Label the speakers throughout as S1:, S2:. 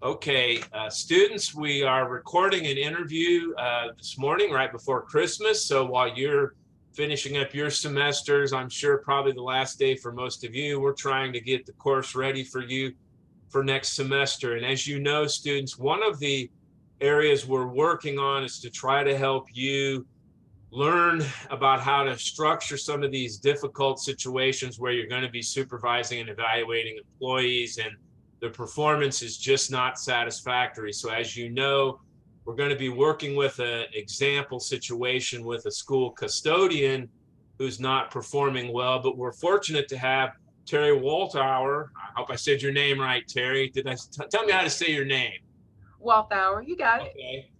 S1: Okay, students, we are recording an interview this morning right before Christmas. So while you're finishing up your semesters, I'm sure probably the last day for most of you, we're trying to get the course ready for you for next semester. And as you know, students, one of the areas we're working on is to try to help you learn about how to structure some of these difficult situations where you're going to be supervising and evaluating employees and the performance is just not satisfactory. So as you know, we're going to be working with an example situation with a school custodian who's not performing well, but we're fortunate to have Terri Walthour. I hope I said your name right, Terri. Tell me how to say your name?
S2: Walthour, you got it.
S1: Okay.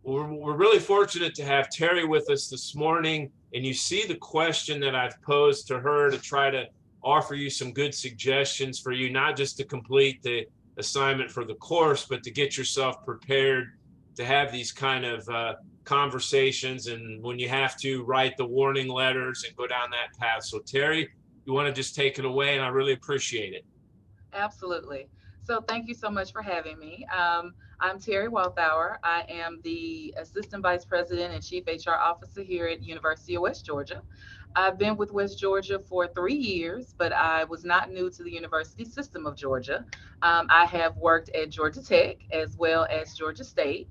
S1: We're really fortunate to have Terri with us this morning. And you see the question that I've posed to her to try to offer you some good suggestions for you, not just to complete the assignment for the course, but to get yourself prepared to have these kind of conversations and when you have to write the warning letters and go down that path. So, Terri, you want to just take it away, and I really appreciate it.
S2: Absolutely. So thank you so much for having me. I'm Terri Walthour. I am the Assistant Vice President and Chief HR Officer here at University of West Georgia. I've been with West Georgia for 3 years, but I was not new to the university system of Georgia. I have worked at Georgia Tech as well as Georgia State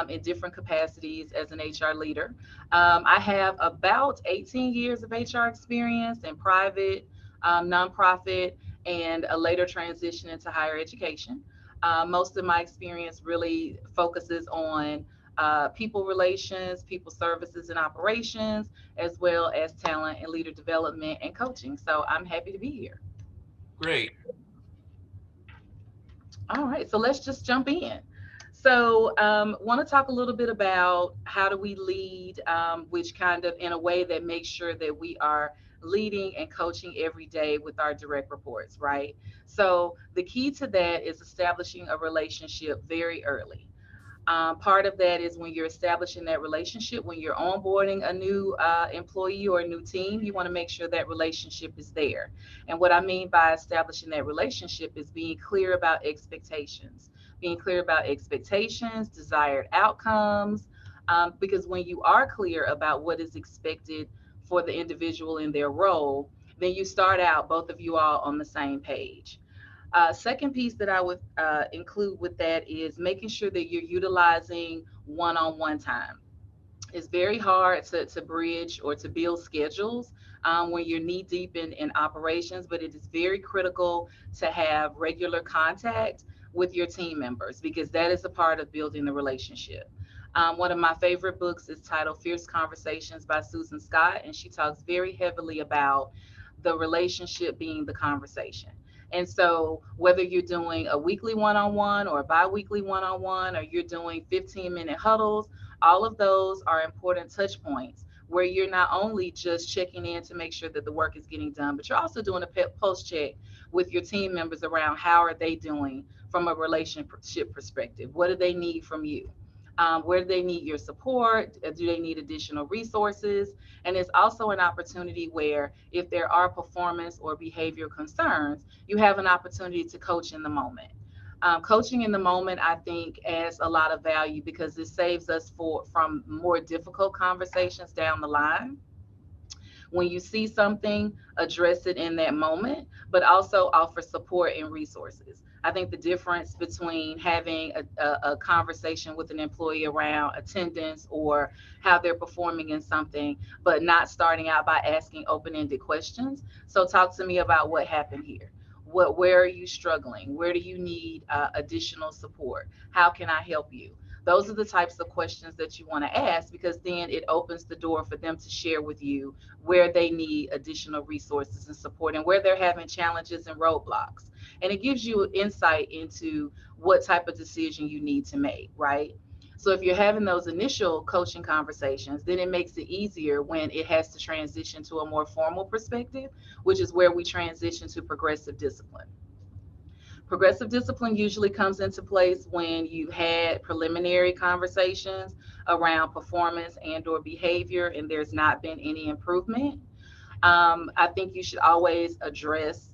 S2: in different capacities as an HR leader. I have about 18 years of HR experience in private, nonprofit, and a later transition into higher education. Most of my experience really focuses on people relations, people services and operations, as well as talent and leader development and coaching. So I'm happy to be here.
S1: Great.
S2: All right, so let's just jump in. So, want to talk a little bit about how do we lead, which kind of in a way that makes sure that we are leading and coaching every day with our direct reports, right? So, the key to that is establishing a relationship very early. Part of that is when you're establishing that relationship, when you're onboarding a new employee or a new team, you want to make sure that relationship is there. And what I mean by establishing that relationship is being clear about expectations, desired outcomes, because when you are clear about what is expected for the individual in their role, then you start out, both of you all, on the same page. Second piece that I would include with that is making sure that you're utilizing one on one time. It's very hard to bridge or to build schedules when you're knee deep in operations, but it is very critical to have regular contact with your team members because that is a part of building the relationship. One of my favorite books is titled Fierce Conversations by Susan Scott, and she talks very heavily about the relationship being the conversation. And so, whether you're doing a weekly one on one or a bi weekly one on one, or you're doing 15-minute huddles, all of those are important touch points where you're not only just checking in to make sure that the work is getting done, but you're also doing a post check with your team members around how are they doing from a relationship perspective. What do they need from you? Where do they need your support? Do they need additional resources? And it's also an opportunity where if there are performance or behavior concerns, you have an opportunity to coach in the moment. Coaching in the moment, I think, adds a lot of value because it saves us from more difficult conversations down the line. When you see something, address it in that moment, but also offer support and resources. I think the difference between having a conversation with an employee around attendance or how they're performing in something, but not starting out by asking open ended questions. So, talk to me about what happened here. Where are you struggling? Where do you need additional support? How can I help you? Those are the types of questions that you want to ask because then it opens the door for them to share with you where they need additional resources and support and where they're having challenges and roadblocks. And it gives you insight into what type of decision you need to make, right? So if you're having those initial coaching conversations, then it makes it easier when it has to transition to a more formal perspective, which is where we transition to progressive discipline. Progressive discipline usually comes into place when you had preliminary conversations around performance and or behavior and there's not been any improvement. I think you should always address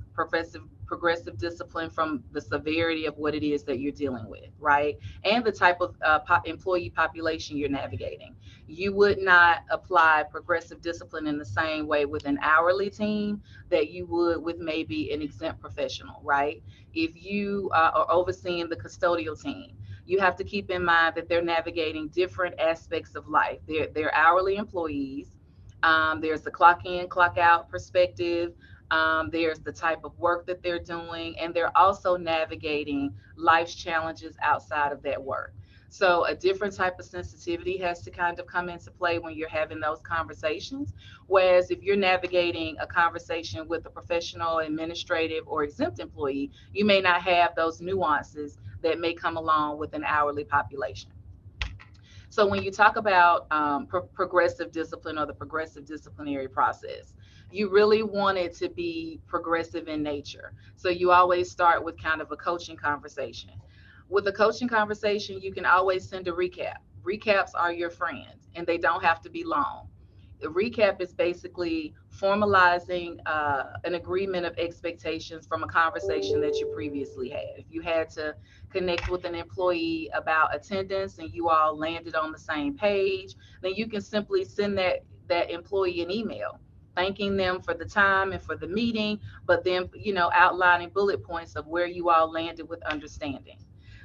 S2: progressive discipline from the severity of what it is that you're dealing with, right? And the type of employee population you're navigating. You would not apply progressive discipline in the same way with an hourly team that you would with maybe an exempt professional, right? If you are overseeing the custodial team, you have to keep in mind that they're navigating different aspects of life. They're hourly employees. There's the clock in, clock out perspective. There's the type of work that they're doing, and they're also navigating life's challenges outside of that work. So, a different type of sensitivity has to kind of come into play when you're having those conversations. Whereas, if you're navigating a conversation with a professional, administrative, or exempt employee, you may not have those nuances that may come along with an hourly population. So when you talk about progressive discipline or the progressive disciplinary process, you really want it to be progressive in nature. So you always start with kind of a coaching conversation. With a coaching conversation, you can always send a recap. Recaps are your friends, and they don't have to be long. A recap is basically formalizing an agreement of expectations from a conversation that you previously had. If you had to connect with an employee about attendance and you all landed on the same page, then you can simply send that employee an email thanking them for the time and for the meeting, but then outlining bullet points of where you all landed with understanding.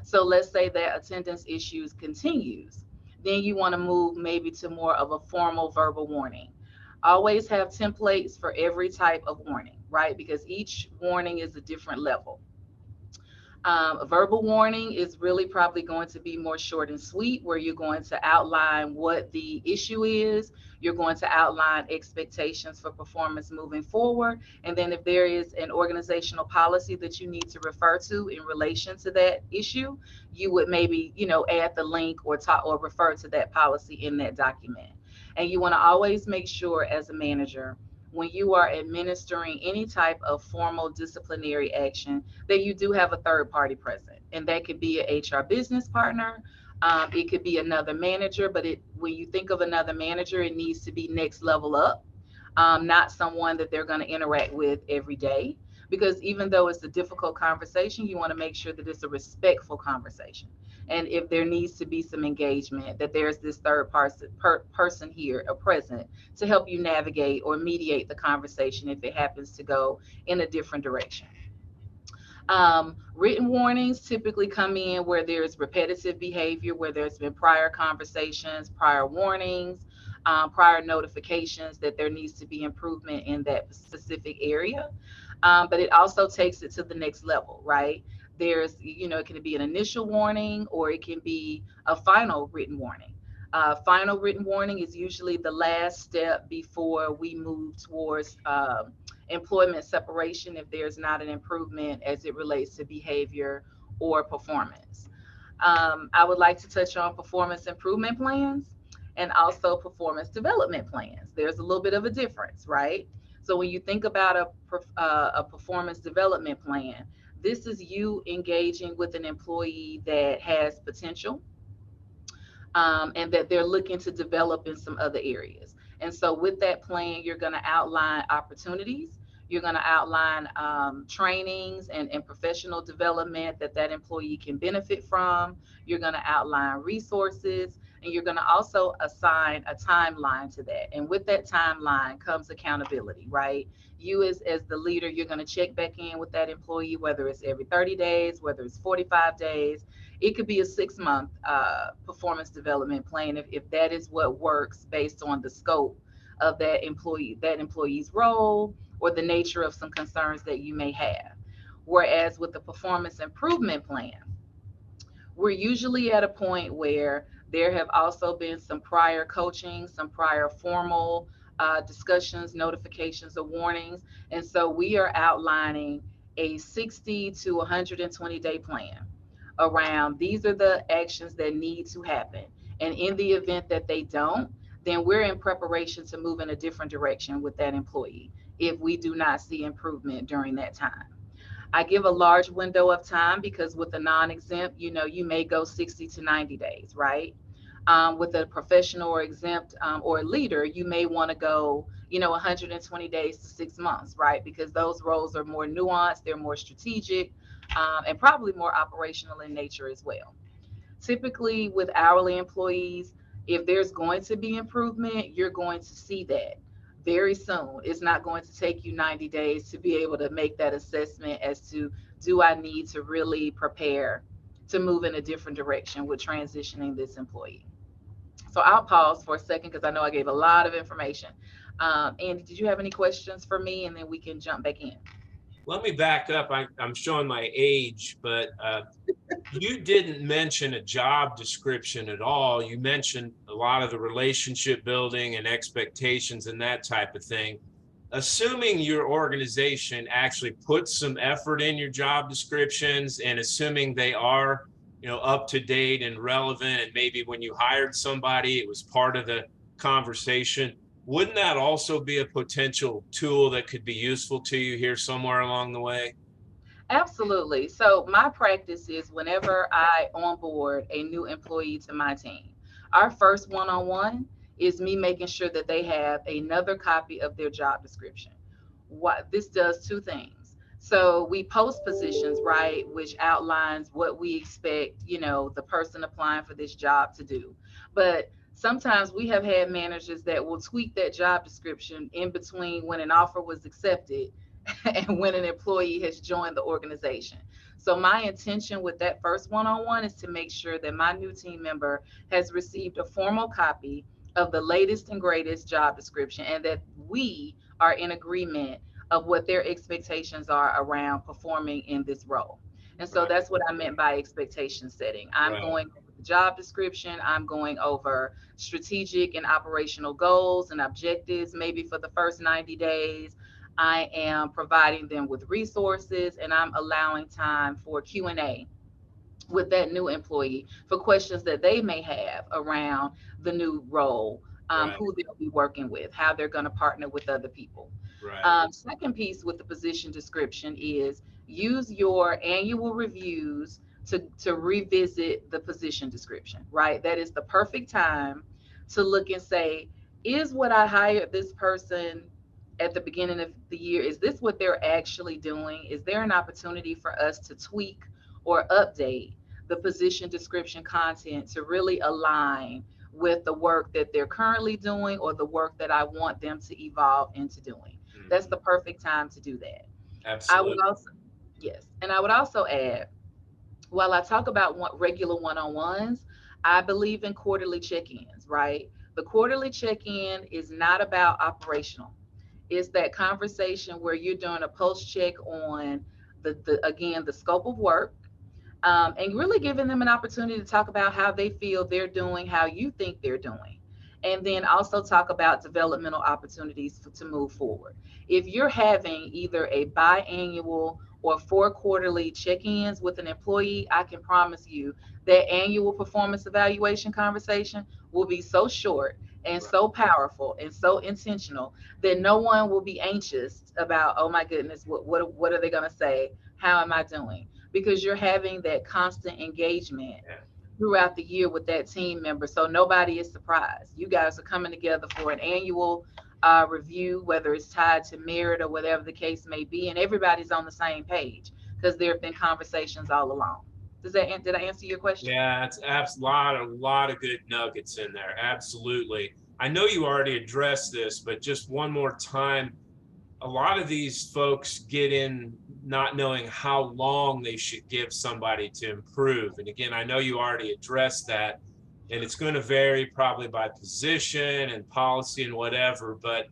S2: So let's say that attendance issues continues, then you want to move maybe to more of a formal verbal warning. Always have templates for every type of warning, right? Because each warning is a different level. A verbal warning is really probably going to be more short and sweet, where you're going to outline what the issue is. You're going to outline expectations for performance moving forward. And then if there is an organizational policy that you need to refer to in relation to that issue, you would maybe, add the link or talk or refer to that policy in that document. And you want to always make sure as a manager, when you are administering any type of formal disciplinary action, that you do have a third party present. And that could be an HR business partner. It could be another manager, but when you think of another manager, it needs to be next level up, not someone that they're going to interact with every day. Because even though it's a difficult conversation, you want to make sure that it's a respectful conversation. And if there needs to be some engagement, that there's this third person here, a present, to help you navigate or mediate the conversation if it happens to go in a different direction. Written warnings typically come in where there's repetitive behavior, where there's been prior conversations, prior warnings, prior notifications that there needs to be improvement in that specific area. But it also takes it to the next level, right? It can be an initial warning or it can be a final written warning. Final written warning is usually the last step before we move towards employment separation if there's not an improvement as it relates to behavior or performance. I would like to touch on performance improvement plans and also performance development plans. There's a little bit of a difference, right? So when you think about a performance development plan, this is you engaging with an employee that has potential, and that they're looking to develop in some other areas. And so with that plan, you're going to outline opportunities. You're going to outline trainings and professional development that employee can benefit from. You're going to outline resources, and you're going to also assign a timeline to that. And with that timeline comes accountability, right? You as the leader, you're going to check back in with that employee, whether it's every 30 days, whether it's 45 days. It could be a 6 month performance development plan if that is what works based on the scope of that employee's role or the nature of some concerns that you may have. Whereas with the performance improvement plan, we're usually at a point where there have also been some prior coaching, some prior formal discussions, notifications, or warnings. And so we are outlining a 60 to 120-day plan around these are the actions that need to happen. And in the event that they don't, then we're in preparation to move in a different direction with that employee if we do not see improvement during that time. I give a large window of time because with a non-exempt, you may go 60 to 90 days, right? With a professional or exempt or a leader, you may want to go, 120 days to 6 months, right? Because those roles are more nuanced, they're more strategic, and probably more operational in nature as well. Typically, with hourly employees, if there's going to be improvement, you're going to see that very soon. It's not going to take you 90 days to be able to make that assessment as to, do I need to really prepare to move in a different direction with transitioning this employee? So I'll pause for a second because I know I gave a lot of information. Andy, did you have any questions for me? And then we can jump back in.
S1: Let me back up. I'm showing my age, but you didn't mention a job description at all. You mentioned a lot of the relationship building and expectations and that type of thing. Assuming your organization actually puts some effort in your job descriptions and assuming they are, up to date and relevant, and maybe when you hired somebody, it was part of the conversation, wouldn't that also be a potential tool that could be useful to you here somewhere along the way?
S2: Absolutely. So my practice is whenever I onboard a new employee to my team, our first one-on-one is me making sure that they have another copy of their job description. What this does two things. So we post positions, right, which outlines what we expect, the person applying for this job to do. But sometimes we have had managers that will tweak that job description in between when an offer was accepted and when an employee has joined the organization. So my intention with that first one-on-one is to make sure that my new team member has received a formal copy of the latest and greatest job description and that we are in agreement of what their expectations are around performing in this role. And so
S1: Right,
S2: that's what I meant by expectation setting. I'm
S1: right,
S2: going over the job description, I'm going over strategic and operational goals and objectives, maybe for the first 90 days. I am providing them with resources and I'm allowing time for Q&A with that new employee for questions that they may have around the new role,
S1: right,
S2: who they'll be working with, how they're going to partner with other people.
S1: right,
S2: Second piece with the position description is use your annual reviews to revisit the position description, right? That is the perfect time to look and say, is what I hired this person at the beginning of the year, is this what they're actually doing? Is there an opportunity for us to tweak or update the position description content to really align with the work that they're currently doing or the work that I want them to evolve into doing? That's
S1: mhm,
S2: the perfect time to do that. I would
S1: absolutely,
S2: also, yes, and I would also add, while I talk about regular one-on-ones, I believe in quarterly check-ins, right? The quarterly check-in is not about operational. It's that conversation where you're doing a post check on the again the scope of work, and really giving them an opportunity to talk about how they feel they're doing, how you think they're doing, and then also talk about developmental opportunities to move forward. If you're having either a biannual or four quarterly check-ins with an employee, I can promise you that annual performance evaluation conversation will be so short and
S1: right,
S2: so powerful and so intentional that no one will be anxious about, oh my goodness, what are they going to say? How am I doing? Because you're having that constant engagement
S1: yeah,
S2: throughout the year with that team member. So nobody is surprised. You guys are coming together for an annual review, whether it's tied to merit or whatever the case may be, and everybody's on the same page because there have been conversations all along. Did I answer your question?
S1: yeah. It's a lot of good nuggets in there. Absolutely. I know you already addressed this, but just one more time, a lot of these folks get in not knowing how long they should give somebody to improve. And again, I know you already addressed that, and it's going to vary probably by position and policy and whatever. But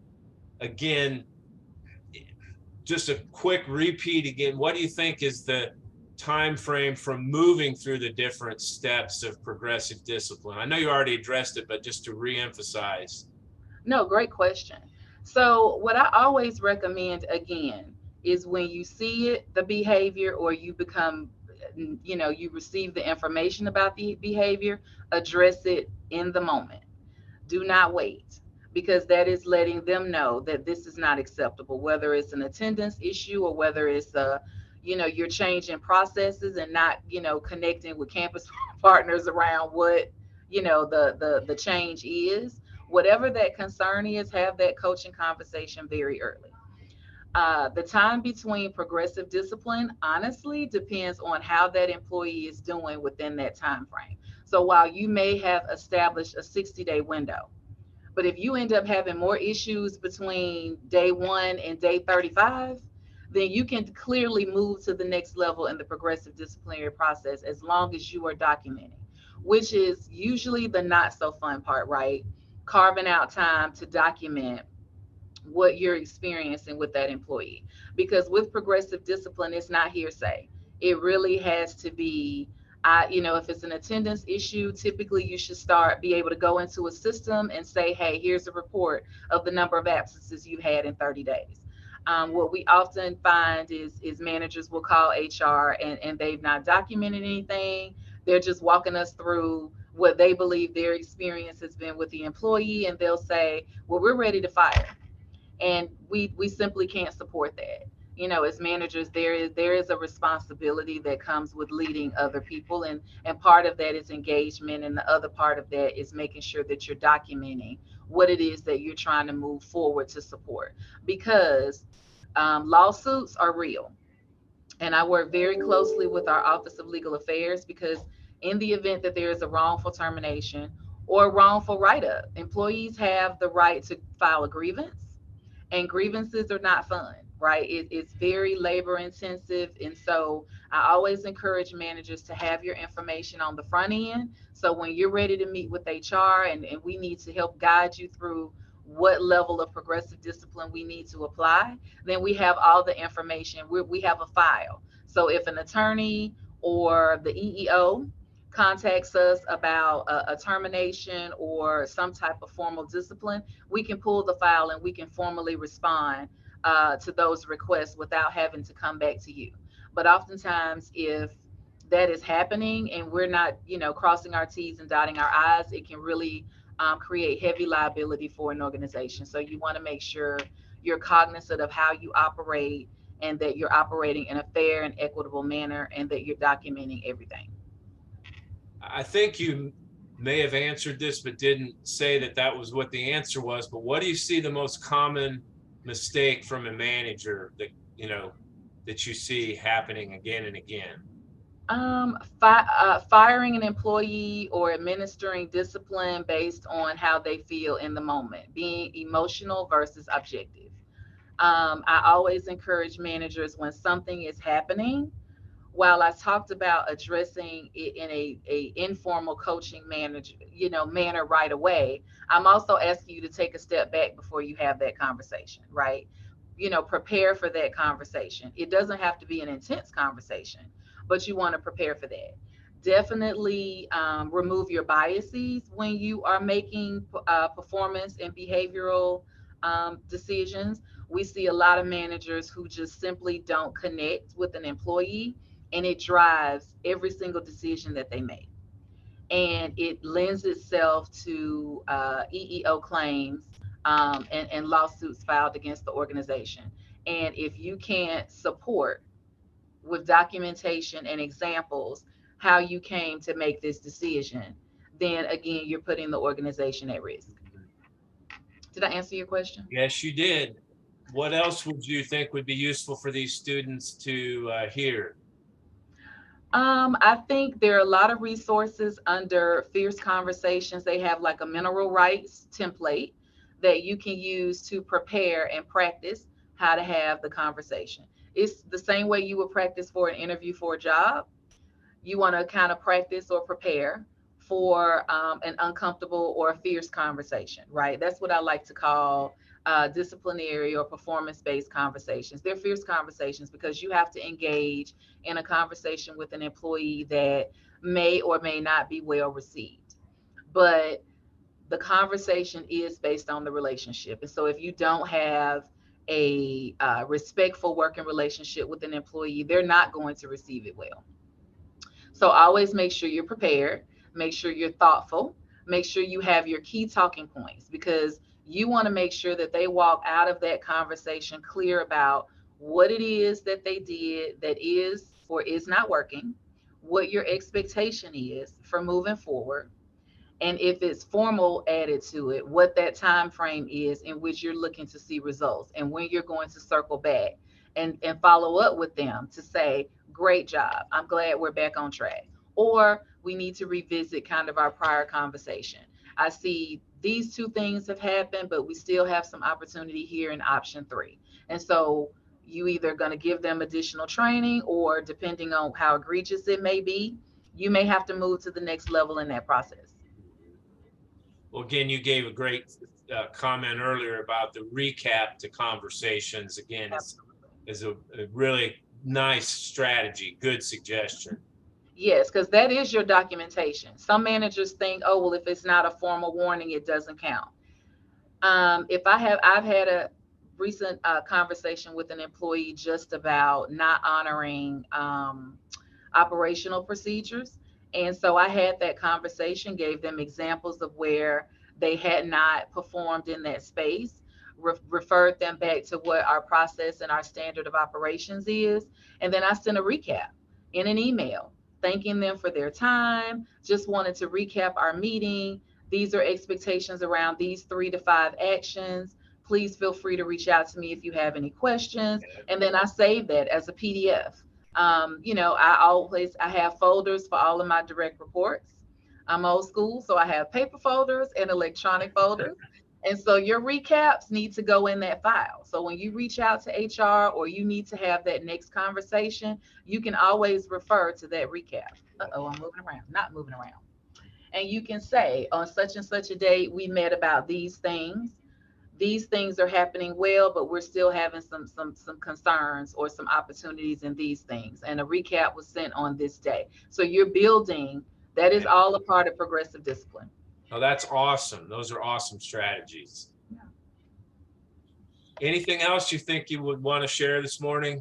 S1: again, just a quick repeat again, what do you think is the time frame from moving through the different steps of progressive discipline? I know you already addressed it, but just to reemphasize.
S2: No, great question. So, what I always recommend again is when you see it, the behavior, or you become, you receive the information about the behavior, address it in the moment. Do not wait, because that is letting them know that this is not acceptable, whether it's an attendance issue or whether it's you're changing processes and not, connecting with campus partners around what the change is. Whatever that concern is, have that coaching conversation very early. The time between progressive discipline honestly depends on how that employee is doing within that time frame. So while you may have established a 60-day window, but if you end up having more issues between day 1 and day 35, then you can clearly move to the next level in the progressive disciplinary process as long as you are documenting, which is usually the not so fun part, right? Carving out time to document what you're experiencing with that employee. Because with progressive discipline, it's not hearsay. It really has to be, if it's an attendance issue, typically you should be able to go into a system and say, hey, here's a report of the number of absences you had in 30 days. What we often find is managers will call HR, and they've not documented anything. They're just walking us through what they believe their experience has been with the employee, and they'll say, well, we're ready to fire, and we simply can't support that. As managers, there is a responsibility that comes with leading other people, and part of that is engagement, and the other part of that is making sure that you're documenting what it is that you're trying to move forward to support, because lawsuits are real. And I work very closely with our Office of Legal Affairs, because in the event that there is a wrongful termination or wrongful write-up, employees have the right to file a grievance, and grievances are not fun, right? It's very labor intensive. And so I always encourage managers to have your information on the front end. So when you're ready to meet with HR, and we need to help guide you through what level of progressive discipline we need to apply, then we have all the information. We have a file. So if an attorney or the EEO contacts us about a termination or some type of formal discipline, we can pull the file and we can formally respond to those requests without having to come back to you. But oftentimes, if that is happening and we're not, crossing our T's and dotting our I's, it can really create heavy liability for an organization. So you want to make sure you're cognizant of how you operate, and that you're operating in a fair and equitable manner, and that you're documenting everything.
S1: I think you may have answered this, but didn't say that that was what the answer was. But what do you see the most common mistake from a manager that you see happening again and again?
S2: Firing an employee or administering discipline based on how they feel in the moment, being emotional versus objective. I always encourage managers, when something is happening, while I talked about addressing it in a informal coaching manner right away, I'm also asking you to take a step back before you have that conversation, right? Prepare for that conversation. It doesn't have to be an intense conversation, but you want to prepare for that. Definitely remove your biases when you are making performance and behavioral decisions. We see a lot of managers who just simply don't connect with an employee, and it drives every single decision that they make. And it lends itself to EEO claims, and lawsuits filed against the organization. And if you can't support with documentation and examples how you came to make this decision, then again, you're putting the organization at risk. Did I answer your question?
S1: Yes, you did. What else would you think would be useful for these students to hear?
S2: I think there are a lot of resources under Fierce Conversations. They have like a mineral rights template that you can use to prepare and practice how to have the conversation. It's the same way you would practice for an interview for a job. You want to kind of practice or prepare for an uncomfortable or a fierce conversation, right? That's what I like to call disciplinary or performance based conversations. They're fierce conversations because you have to engage in a conversation with an employee that may or may not be well received. But the conversation is based on the relationship. And so if you don't have a respectful working relationship with an employee, they're not going to receive it well. So always make sure you're prepared, make sure you're thoughtful, make sure you have your key talking points, because you want to make sure that they walk out of that conversation clear about what it is that they did that is or is not working, what your expectation is for moving forward, and if it's formal added to it, what that time frame is in which you're looking to see results, and when you're going to circle back and follow up with them to say, great job, I'm glad we're back on track, or we need to revisit kind of our prior conversation. I see these two things have happened, but we still have some opportunity here in option three. And so you either going to give them additional training, or depending on how egregious it may be, you may have to move to the next level in that process.
S1: Well, again, you gave a great comment earlier about the recap to conversations. Again,
S2: Absolutely.
S1: is a really nice strategy. Good suggestion.
S2: Yes, because that is your documentation. Some managers think, oh, well, if it's not a formal warning, it doesn't count. If I've had a recent conversation with an employee just about not honoring operational procedures. And so I had that conversation, gave them examples of where they had not performed in that space, referred them back to what our process and our standard of operations is. And then I sent a recap in an email, thanking them for their time, just wanted to recap our meeting. These are expectations around these 3 to 5 actions. Please feel free to reach out to me if you have any questions. And then I save that as a PDF. I have folders for all of my direct reports. I'm old school, so I have paper folders and electronic folders. And so your recaps need to go in that file. So when you reach out to HR or you need to have that next conversation, you can always refer to that recap. Uh-oh, I'm moving around, not moving around. And you can say, on such and such a date, we met about these things. These things are happening well, but we're still having some concerns or some opportunities in these things. And a recap was sent on this day. So you're building, that is all a part of progressive discipline.
S1: Oh, that's awesome. Those are awesome strategies. Anything else you think you would want to share this morning?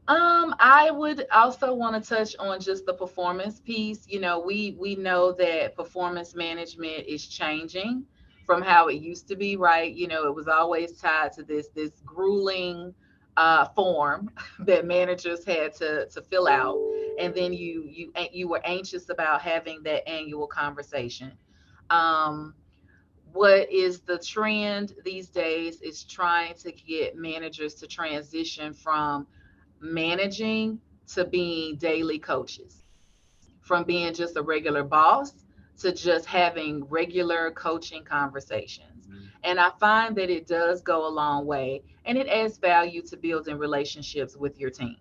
S2: I would also want to touch on just the performance piece. We know that performance management is changing from how it used to be, right? It was always tied to this grueling form that managers had to fill out, and then you were anxious about having that annual conversation. Um, what is the trend these days is trying to get managers to transition from managing to being daily coaches, from being just a regular boss to just having regular coaching conversations.
S1: Mm-hmm.
S2: And I find that it does go a long way, and it adds value to building relationships with your team.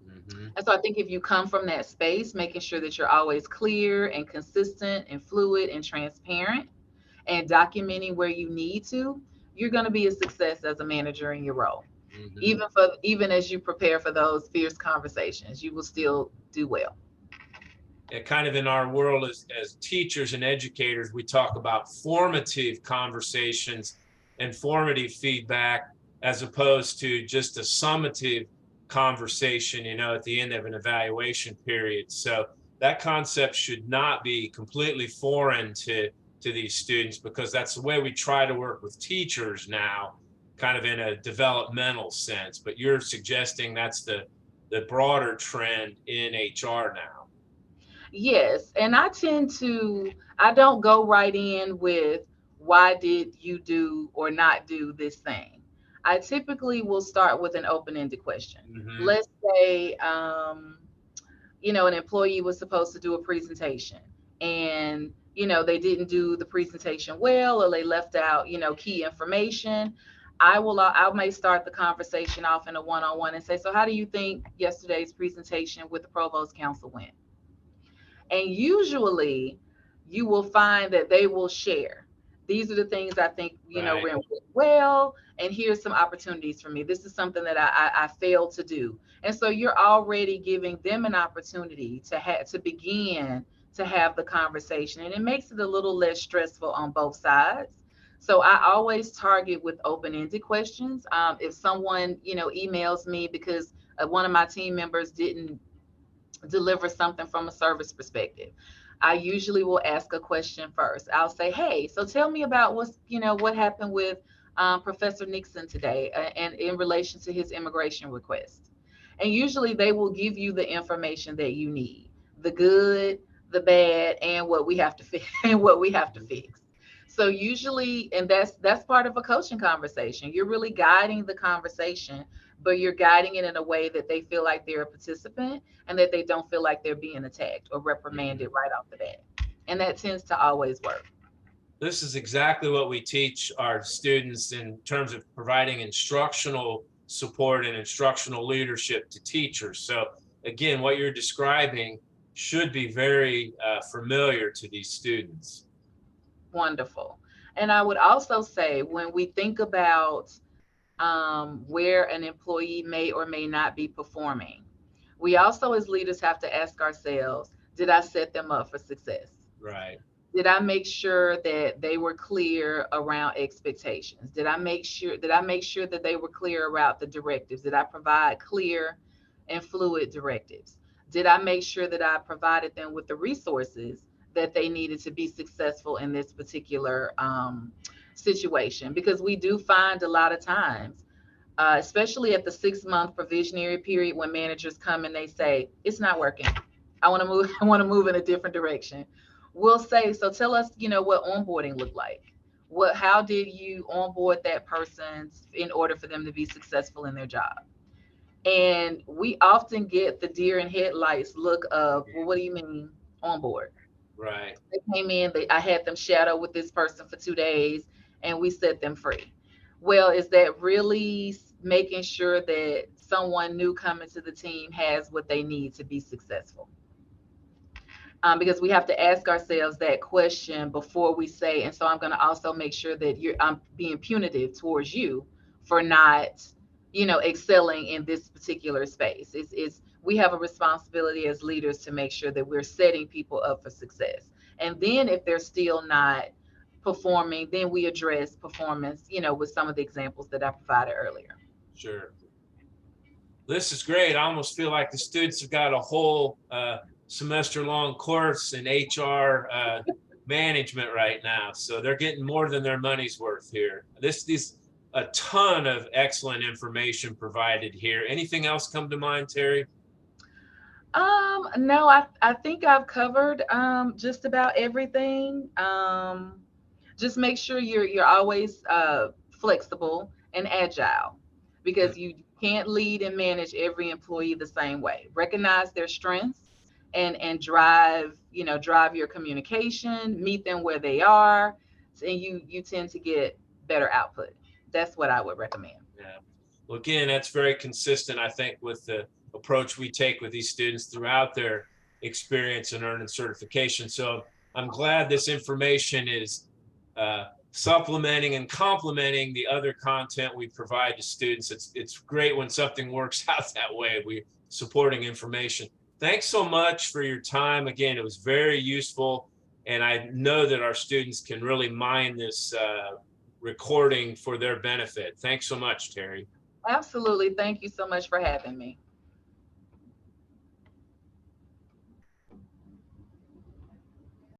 S1: Mm-hmm.
S2: And so I think if you come from that space, making sure that you're always clear and consistent and fluid and transparent and documenting where you need to, you're going to be a success as a manager in your role.
S1: Mm-hmm.
S2: Even as you prepare for those fierce conversations, you will still do well.
S1: And kind of in our world as teachers and educators, we talk about formative conversations and formative feedback as opposed to just a summative conversation, at the end of an evaluation period. So that concept should not be completely foreign to these students, because that's the way we try to work with teachers now, kind of in a developmental sense. But you're suggesting that's the broader trend in HR now.
S2: Yes, and I don't go right in with why did you do or not do this thing. I typically will start with an open-ended question.
S1: Mm-hmm.
S2: Let's say, an employee was supposed to do a presentation, and they didn't do the presentation well, or they left out key information. I may start the conversation off in a one-on-one and say, so how do you think yesterday's presentation with the provost council went? And usually you will find that they will share. These are the things I think,
S1: Right.
S2: went well, and here's some opportunities for me. This is something that I failed to do. And so you're already giving them an opportunity to begin to have the conversation. And it makes it a little less stressful on both sides. So I always target with open-ended questions. If someone, emails me because one of my team members didn't deliver something from a service perspective, I usually will ask a question first. I'll say, hey, so tell me about what happened with Professor Nixon today, and in relation to his immigration request. And usually they will give you the information that you need, the good, the bad, and what we have to fix and what we have to fix. So usually, and that's part of a coaching conversation. You're really guiding the conversation, but you're guiding it in a way that they feel like they're a participant and that they don't feel like they're being attacked or reprimanded right off the bat. And that tends to always work.
S1: This is exactly what we teach our students in terms of providing instructional support and instructional leadership to teachers. So again, what you're describing should be very familiar to these students.
S2: Wonderful. And I would also say when we think about where an employee may or may not be performing, we also as leaders have to ask ourselves, did I set them up for success?
S1: Right.
S2: Did I make sure that they were clear around expectations? Did I make sure that they were clear about the directives? Did I provide clear and fluid directives? Did I make sure that I provided them with the resources that they needed to be successful in this particular situation? Because we do find a lot of times, especially at the 6 month provisionary period, when managers come and they say it's not working, I want to move, I want to move in a different direction. We'll say, so tell us, what onboarding looked like. How did you onboard that person in order for them to be successful in their job? And we often get the deer in headlights look of, well, what do you mean onboard?
S1: Right.
S2: They came in, I had them shadow with this person for 2 days, and we set them free. Well, is that really making sure that someone new coming to the team has what they need to be successful? Because we have to ask ourselves that question before we say, and so I'm going to also make sure that I'm being punitive towards you for not, excelling in this particular space. We have a responsibility as leaders to make sure that we're setting people up for success. And then if they're still not performing, then we address performance, with some of the examples that I provided earlier.
S1: Sure. This is great. I almost feel like the students have got a whole semester-long course in HR management right now. So they're getting more than their money's worth here. This a ton of excellent information provided here. Anything else come to mind, Terri?
S2: No, I think I've covered just about everything. Just make sure you're always flexible and agile, because you can't lead and manage every employee the same way. Recognize their strengths and drive your communication, meet them where they are, and you tend to get better output. That's what I would recommend.
S1: Yeah. Well, again, that's very consistent, I think, with the approach we take with these students throughout their experience and earning certification. So I'm glad this information is supplementing and complementing the other content we provide to students. It's great when something works out that way. We're supporting information. Thanks so much for your time. Again, it was very useful, and I know that our students can really mine this recording for their benefit. Thanks so much, Terri.
S2: Absolutely. Thank you so much for having me.